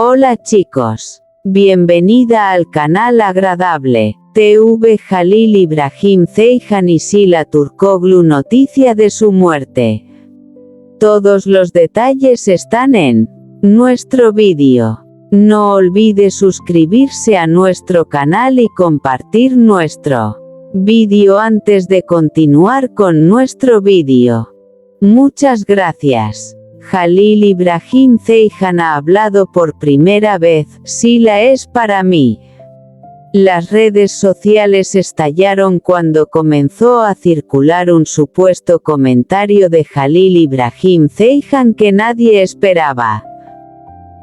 Hola chicos. Bienvenida al canal agradable. TV Jalil Ibrahim Ceyhan y Sila Turkoglu, noticia de su muerte. Todos los detalles están en nuestro vídeo. No olvide suscribirse a nuestro canal y compartir nuestro vídeo antes de continuar con nuestro vídeo. Muchas gracias. Jalil Ibrahim Ceyhan ha hablado por primera vez. Sila es para mí. Las redes sociales estallaron cuando comenzó a circular un supuesto comentario de Jalil Ibrahim Ceyhan que nadie esperaba.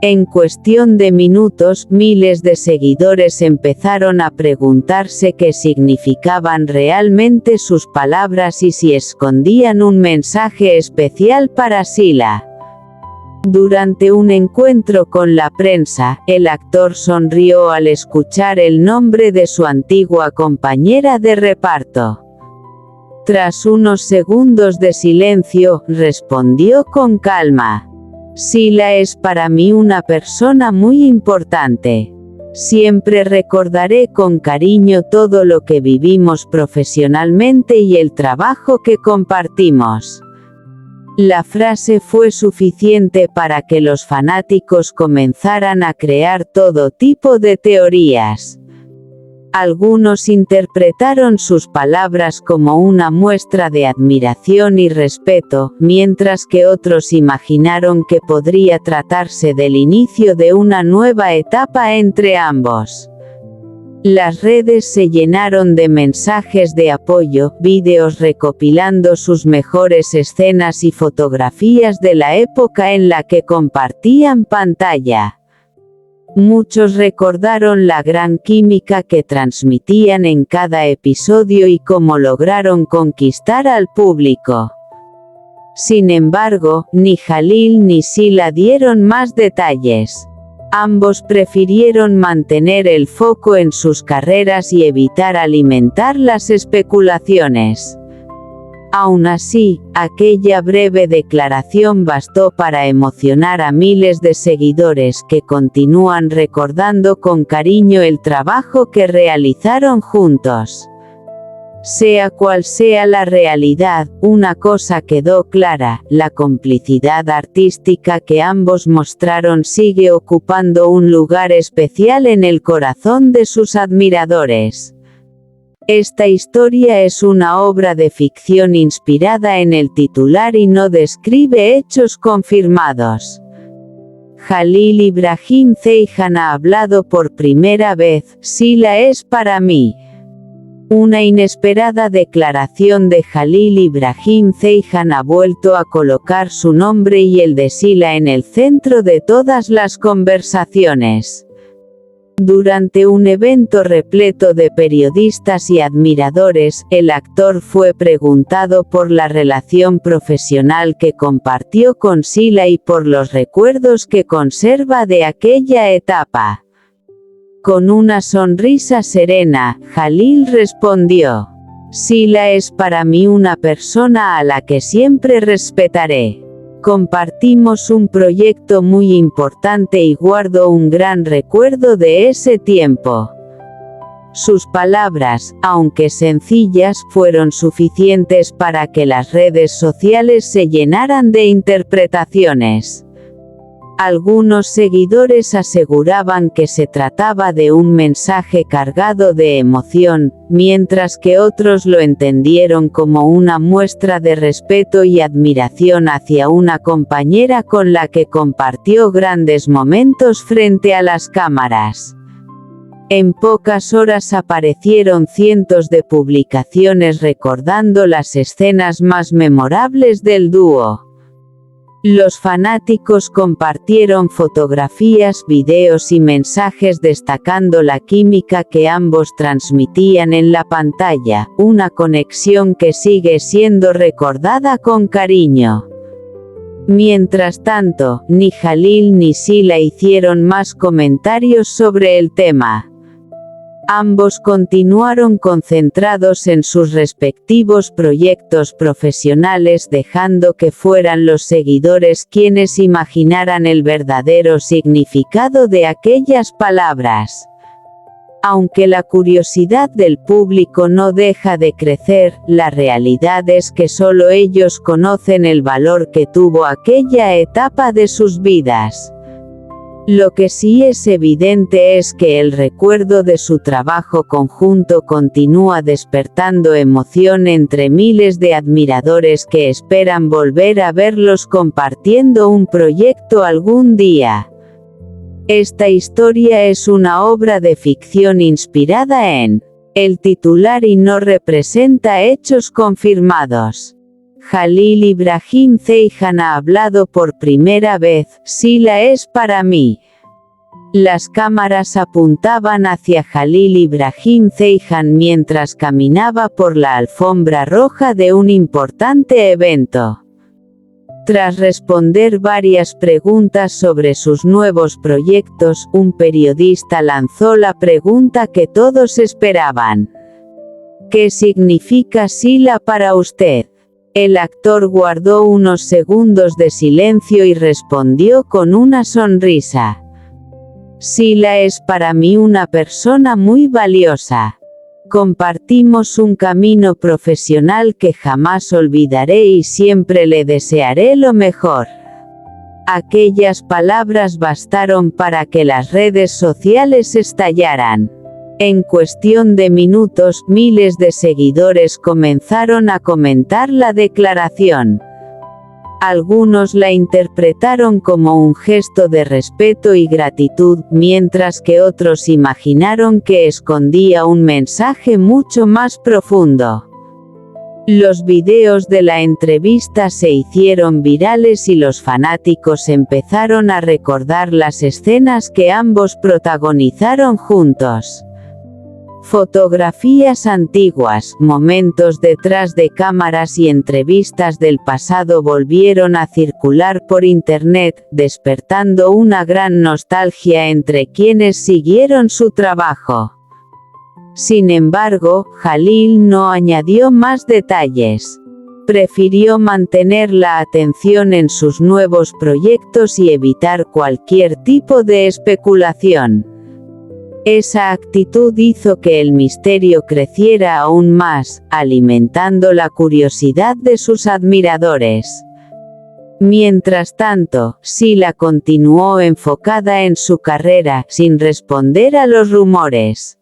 En cuestión de minutos, miles de seguidores empezaron a preguntarse qué significaban realmente sus palabras y si escondían un mensaje especial para Sila. Durante un encuentro con la prensa, el actor sonrió al escuchar el nombre de su antigua compañera de reparto. Tras unos segundos de silencio, respondió con calma: Sila es para mí una persona muy importante. Siempre recordaré con cariño todo lo que vivimos profesionalmente y el trabajo que compartimos. La frase fue suficiente para que los fanáticos comenzaran a crear todo tipo de teorías. Algunos interpretaron sus palabras como una muestra de admiración y respeto, mientras que otros imaginaron que podría tratarse del inicio de una nueva etapa entre ambos. Las redes se llenaron de mensajes de apoyo, vídeos recopilando sus mejores escenas y fotografías de la época en la que compartían pantalla. Muchos recordaron la gran química que transmitían en cada episodio y cómo lograron conquistar al público. Sin embargo, ni Jalil ni Sila dieron más detalles. Ambos prefirieron mantener el foco en sus carreras y evitar alimentar las especulaciones. Aún así, aquella breve declaración bastó para emocionar a miles de seguidores que continúan recordando con cariño el trabajo que realizaron juntos. Sea cual sea la realidad, una cosa quedó clara: la complicidad artística que ambos mostraron sigue ocupando un lugar especial en el corazón de sus admiradores. Esta historia es una obra de ficción inspirada en el titular y no describe hechos confirmados. Jalil Ibrahim Ceyhan ha hablado por primera vez. Sila es para mí. Una inesperada declaración de Jalil Ibrahim Ceyhan ha vuelto a colocar su nombre y el de Sila en el centro de todas las conversaciones. Durante un evento repleto de periodistas y admiradores, el actor fue preguntado por la relación profesional que compartió con Sila y por los recuerdos que conserva de aquella etapa. Con una sonrisa serena, Jalil respondió: Sila es para mí una persona a la que siempre respetaré. Compartimos un proyecto muy importante y guardo un gran recuerdo de ese tiempo. Sus palabras, aunque sencillas, fueron suficientes para que las redes sociales se llenaran de interpretaciones. Algunos seguidores aseguraban que se trataba de un mensaje cargado de emoción, mientras que otros lo entendieron como una muestra de respeto y admiración hacia una compañera con la que compartió grandes momentos frente a las cámaras. En pocas horas aparecieron cientos de publicaciones recordando las escenas más memorables del dúo. Los fanáticos compartieron fotografías, videos y mensajes destacando la química que ambos transmitían en la pantalla, una conexión que sigue siendo recordada con cariño. Mientras tanto, ni Jalil ni Sila hicieron más comentarios sobre el tema. Ambos continuaron concentrados en sus respectivos proyectos profesionales, dejando que fueran los seguidores quienes imaginaran el verdadero significado de aquellas palabras. Aunque la curiosidad del público no deja de crecer, la realidad es que solo ellos conocen el valor que tuvo aquella etapa de sus vidas. Lo que sí es evidente es que el recuerdo de su trabajo conjunto continúa despertando emoción entre miles de admiradores que esperan volver a verlos compartiendo un proyecto algún día. Esta historia es una obra de ficción inspirada en el titular y no representa hechos confirmados. Jalil Ibrahim Ceyhan ha hablado por primera vez, Sila es para mí. Las cámaras apuntaban hacia Jalil Ibrahim Ceyhan mientras caminaba por la alfombra roja de un importante evento. Tras responder varias preguntas sobre sus nuevos proyectos, un periodista lanzó la pregunta que todos esperaban. ¿Qué significa Sila para usted? El actor guardó unos segundos de silencio y respondió con una sonrisa. Sila es para mí una persona muy valiosa. Compartimos un camino profesional que jamás olvidaré y siempre le desearé lo mejor. Aquellas palabras bastaron para que las redes sociales estallaran. En cuestión de minutos, miles de seguidores comenzaron a comentar la declaración. Algunos la interpretaron como un gesto de respeto y gratitud, mientras que otros imaginaron que escondía un mensaje mucho más profundo. Los videos de la entrevista se hicieron virales y los fanáticos empezaron a recordar las escenas que ambos protagonizaron juntos. Fotografías antiguas, momentos detrás de cámaras y entrevistas del pasado volvieron a circular por internet, despertando una gran nostalgia entre quienes siguieron su trabajo. Sin embargo, Jalil no añadió más detalles. Prefirió mantener la atención en sus nuevos proyectos y evitar cualquier tipo de especulación. Esa actitud hizo que el misterio creciera aún más, alimentando la curiosidad de sus admiradores. Mientras tanto, Sila continuó enfocada en su carrera, sin responder a los rumores.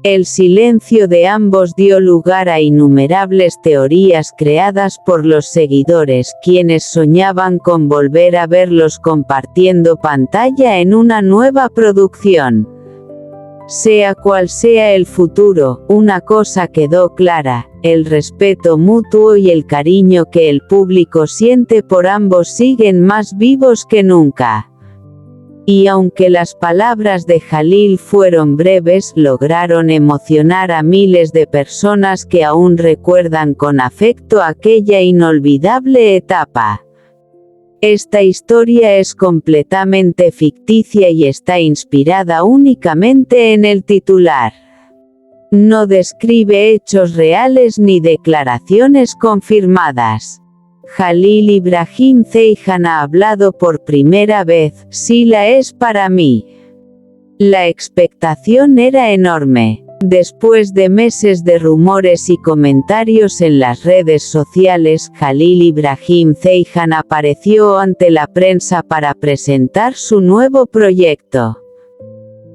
El silencio de ambos dio lugar a innumerables teorías creadas por los seguidores, quienes soñaban con volver a verlos compartiendo pantalla en una nueva producción. Sea cual sea el futuro, una cosa quedó clara: el respeto mutuo y el cariño que el público siente por ambos siguen más vivos que nunca. Y aunque las palabras de Jalil fueron breves, lograron emocionar a miles de personas que aún recuerdan con afecto aquella inolvidable etapa. Esta historia es completamente ficticia y está inspirada únicamente en el titular. No describe hechos reales ni declaraciones confirmadas. Jalil Ibrahim Ceyhan ha hablado por primera vez, Sila es para mí. La expectación era enorme. Después de meses de rumores y comentarios en las redes sociales, Jalil Ibrahim Ceyhan apareció ante la prensa para presentar su nuevo proyecto.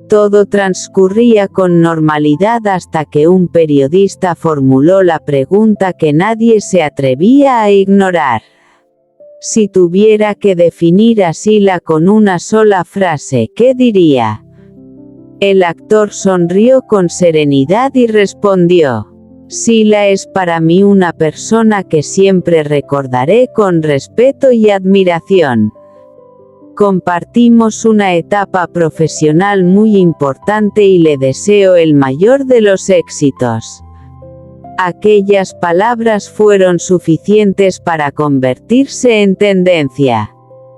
Todo transcurría con normalidad hasta que un periodista formuló la pregunta que nadie se atrevía a ignorar. Si tuviera que definir a Sila con una sola frase, ¿qué diría? El actor sonrió con serenidad y respondió: Sila es para mí una persona que siempre recordaré con respeto y admiración. Compartimos una etapa profesional muy importante y le deseo el mayor de los éxitos. Aquellas palabras fueron suficientes para convertirse en tendencia.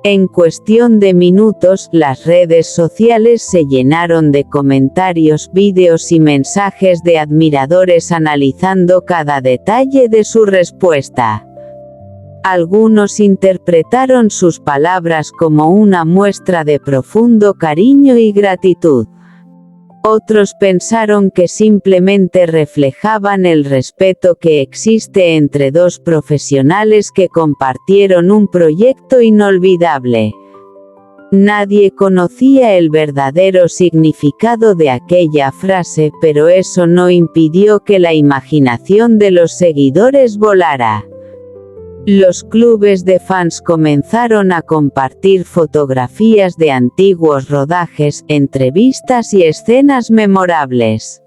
En cuestión de minutos, las redes sociales se llenaron de comentarios, vídeos y mensajes de admiradores analizando cada detalle de su respuesta. Algunos interpretaron sus palabras como una muestra de profundo cariño y gratitud. Otros pensaron que simplemente reflejaban el respeto que existe entre dos profesionales que compartieron un proyecto inolvidable. Nadie conocía el verdadero significado de aquella frase, pero eso no impidió que la imaginación de los seguidores volara. Los clubes de fans comenzaron a compartir fotografías de antiguos rodajes, entrevistas y escenas memorables.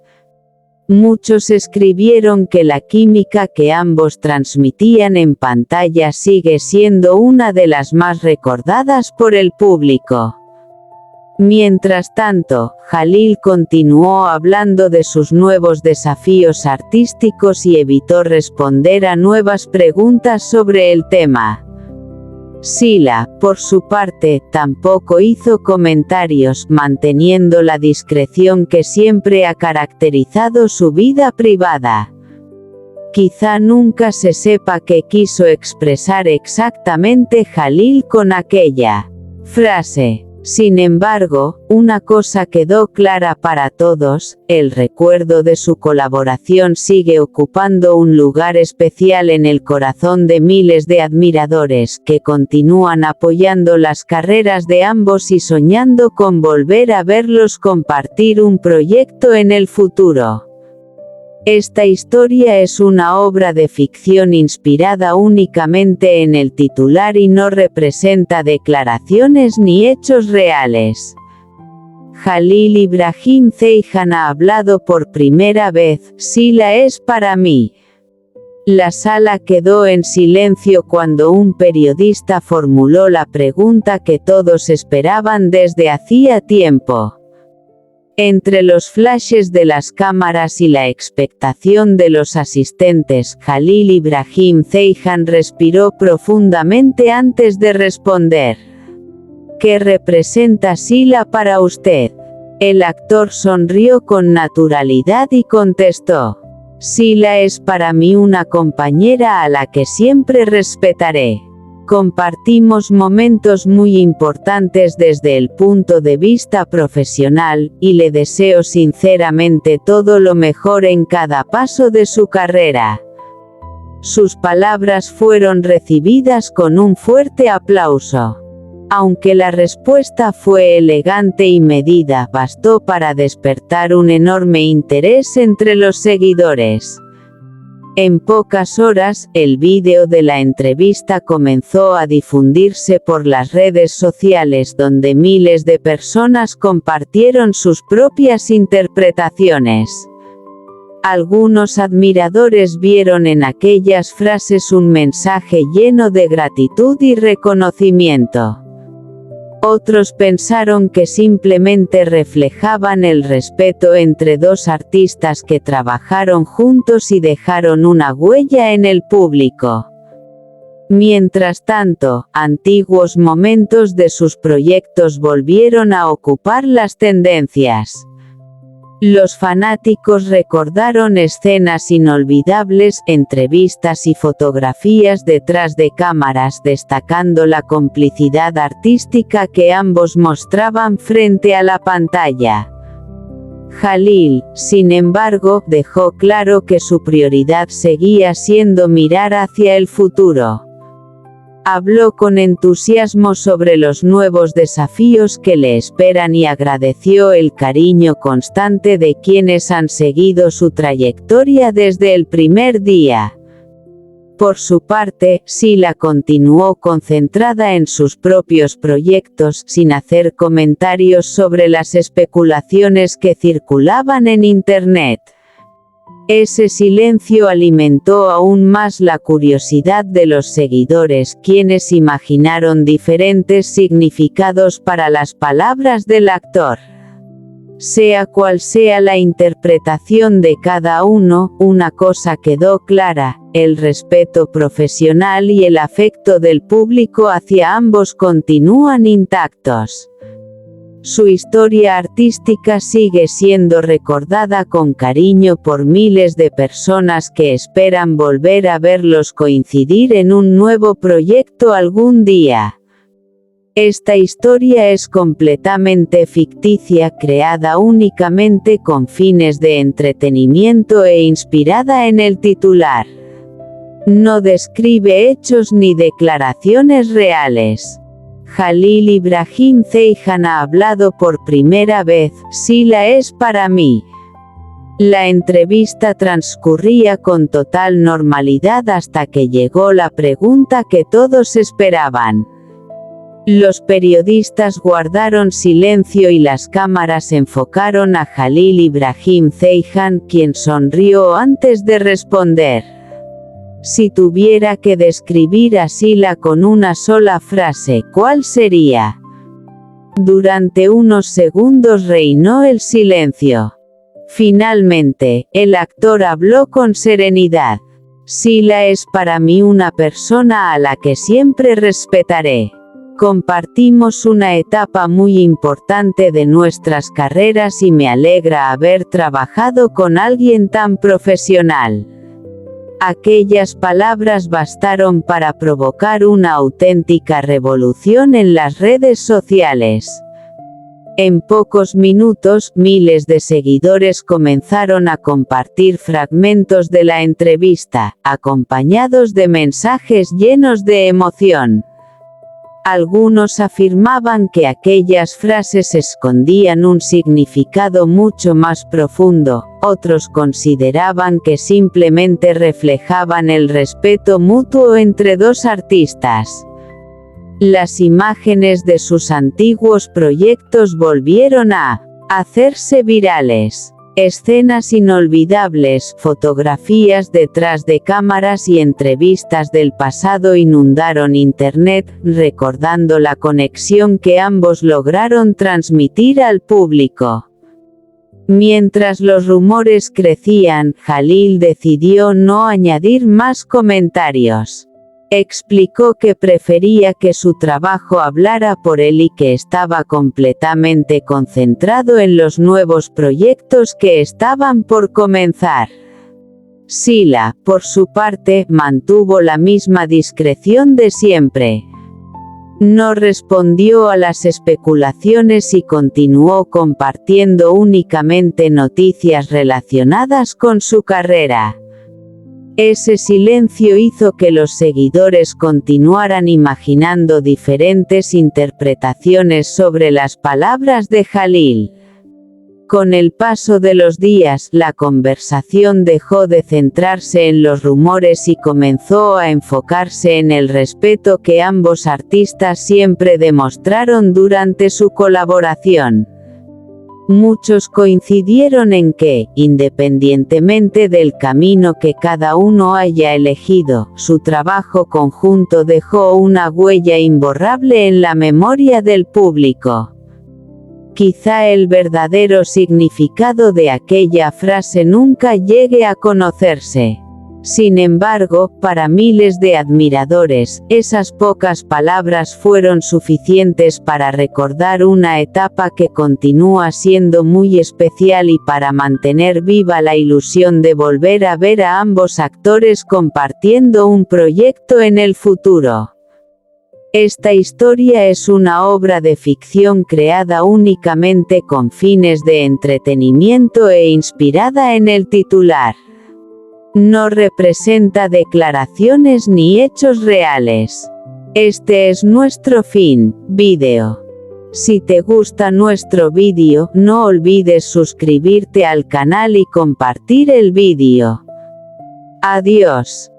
Muchos escribieron que la química que ambos transmitían en pantalla sigue siendo una de las más recordadas por el público. Mientras tanto, Jalil continuó hablando de sus nuevos desafíos artísticos y evitó responder a nuevas preguntas sobre el tema. Sila, por su parte, tampoco hizo comentarios, manteniendo la discreción que siempre ha caracterizado su vida privada. Quizá nunca se sepa qué quiso expresar exactamente Jalil con aquella frase. Sin embargo, una cosa quedó clara para todos: el recuerdo de su colaboración sigue ocupando un lugar especial en el corazón de miles de admiradores que continúan apoyando las carreras de ambos y soñando con volver a verlos compartir un proyecto en el futuro. Esta historia es una obra de ficción inspirada únicamente en el titular y no representa declaraciones ni hechos reales. Jalil Ibrahim Ceyhan ha hablado por primera vez: Sila es para mí. La sala quedó en silencio cuando un periodista formuló la pregunta que todos esperaban desde hacía tiempo. Entre los flashes de las cámaras y la expectación de los asistentes, Jalil Ibrahim Ceyhan respiró profundamente antes de responder. ¿Qué representa Sila para usted? El actor sonrió con naturalidad y contestó: Sila es para mí una compañera a la que siempre respetaré. Compartimos momentos muy importantes desde el punto de vista profesional, y le deseo sinceramente todo lo mejor en cada paso de su carrera. Sus palabras fueron recibidas con un fuerte aplauso. Aunque la respuesta fue elegante y medida, bastó para despertar un enorme interés entre los seguidores. En pocas horas, el vídeo de la entrevista comenzó a difundirse por las redes sociales, donde miles de personas compartieron sus propias interpretaciones. Algunos admiradores vieron en aquellas frases un mensaje lleno de gratitud y reconocimiento. Otros pensaron que simplemente reflejaban el respeto entre dos artistas que trabajaron juntos y dejaron una huella en el público. Mientras tanto, antiguos momentos de sus proyectos volvieron a ocupar las tendencias. Los fanáticos recordaron escenas inolvidables, entrevistas y fotografías detrás de cámaras, destacando la complicidad artística que ambos mostraban frente a la pantalla. Jalil, sin embargo, dejó claro que su prioridad seguía siendo mirar hacia el futuro. Habló con entusiasmo sobre los nuevos desafíos que le esperan y agradeció el cariño constante de quienes han seguido su trayectoria desde el primer día. Por su parte, Sila continuó concentrada en sus propios proyectos, sin hacer comentarios sobre las especulaciones que circulaban en Internet. Ese silencio alimentó aún más la curiosidad de los seguidores, quienes imaginaron diferentes significados para las palabras del actor. Sea cual sea la interpretación de cada uno, una cosa quedó clara: el respeto profesional y el afecto del público hacia ambos continúan intactos. Su historia artística sigue siendo recordada con cariño por miles de personas que esperan volver a verlos coincidir en un nuevo proyecto algún día. Esta historia es completamente ficticia, creada únicamente con fines de entretenimiento e inspirada en el titular. No describe hechos ni declaraciones reales. Jalil Ibrahim Ceyhan ha hablado por primera vez: Sila es para mí. La entrevista transcurría con total normalidad hasta que llegó la pregunta que todos esperaban. Los periodistas guardaron silencio y las cámaras enfocaron a Jalil Ibrahim Ceyhan, quien sonrió antes de responder. Si tuviera que describir a Sila con una sola frase, ¿cuál sería? Durante unos segundos reinó el silencio. Finalmente, el actor habló con serenidad. Sila es para mí una persona a la que siempre respetaré. Compartimos una etapa muy importante de nuestras carreras y me alegra haber trabajado con alguien tan profesional. Aquellas palabras bastaron para provocar una auténtica revolución en las redes sociales. En pocos minutos, miles de seguidores comenzaron a compartir fragmentos de la entrevista, acompañados de mensajes llenos de emoción. Algunos afirmaban que aquellas frases escondían un significado mucho más profundo, otros consideraban que simplemente reflejaban el respeto mutuo entre dos artistas. Las imágenes de sus antiguos proyectos volvieron a hacerse virales. Escenas inolvidables, fotografías detrás de cámaras y entrevistas del pasado inundaron Internet, recordando la conexión que ambos lograron transmitir al público. Mientras los rumores crecían, Jalil decidió no añadir más comentarios. Explicó que prefería que su trabajo hablara por él y que estaba completamente concentrado en los nuevos proyectos que estaban por comenzar. Sila, por su parte, mantuvo la misma discreción de siempre. No respondió a las especulaciones y continuó compartiendo únicamente noticias relacionadas con su carrera. Ese silencio hizo que los seguidores continuaran imaginando diferentes interpretaciones sobre las palabras de Jalil. Con el paso de los días, la conversación dejó de centrarse en los rumores y comenzó a enfocarse en el respeto que ambos artistas siempre demostraron durante su colaboración. Muchos coincidieron en que, independientemente del camino que cada uno haya elegido, su trabajo conjunto dejó una huella imborrable en la memoria del público. Quizá el verdadero significado de aquella frase nunca llegue a conocerse. Sin embargo, para miles de admiradores, esas pocas palabras fueron suficientes para recordar una etapa que continúa siendo muy especial y para mantener viva la ilusión de volver a ver a ambos actores compartiendo un proyecto en el futuro. Esta historia es una obra de ficción creada únicamente con fines de entretenimiento e inspirada en el titular. No representa declaraciones ni hechos reales. Este es nuestro fin, vídeo. Si te gusta nuestro vídeo, no olvides suscribirte al canal y compartir el vídeo. Adiós.